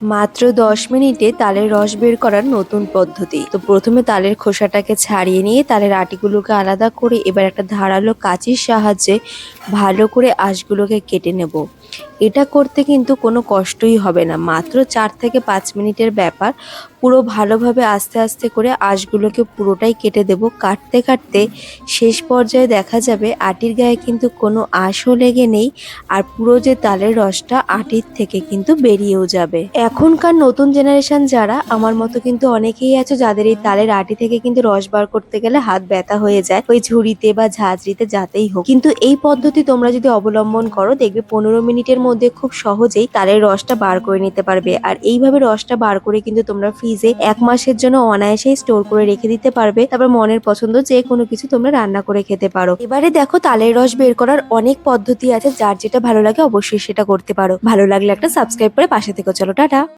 মাত্র ১০ মিনিটে তালের রস বের করার নতুন পদ্ধতি। তো প্রথমে তালের খোসাটাকে ছাড়িয়ে নিয়ে তালের আটিগুলোকে আলাদা করে এবার একটা ধারালো কাঁচির সাহায্যে ভালো করে আঁশগুলোকে কেটে নেব। এটা করতে কিন্তু কোনো কষ্টই হবে না, মাত্র ৪ থেকে ৫ মিনিটের ব্যাপার। পুরো ভালোভাবে আস্তে আস্তে করে আঁশগুলোকে পুরোটাই কেটে দেব। কাটতে কাটতে শেষ পর্যায়ে দেখা যাবে আটির গায়ে কিন্তু কোনো আঁশও লেগে নেই, আর পুরো যে তালের রসটা আটির থেকে কিন্তু বেরিয়েও যাবে। এখনকার নতুন জেনারেশন যারা, আমার মতো কিন্তু অনেকেই আছে যাদের এই তালের আটি থেকে কিন্তু রস বার করতে গেলে হাত ব্যথা হয়ে যায়, ওই ঝুড়িতে বা ঝাঁঝরিতে যাতেই হোক। কিন্তু এই পদ্ধতি তোমরা যদি অবলম্বন করো, দেখবে ১৫ মিনিটের মধ্যে খুব সহজেই তালের রসটা বার করে নিতে পারবে। আর এইভাবে রসটা বার করে কিন্তু তোমরা ফ্রিজে ১ মাসের জন্য অনায়াসেই স্টোর করে রেখে দিতে পারবে। তারপর মনের পছন্দ যে কোনো কিছু তোমরা রান্না করে খেতে পারো। এবারে দেখো, তালের রস বের করার অনেক পদ্ধতি আছে, যার যেটা ভালো লাগে অবশ্যই সেটা করতে পারো। ভালো লাগলে একটা সাবস্ক্রাইব করে পাশে থেকো। চলো, টাটা।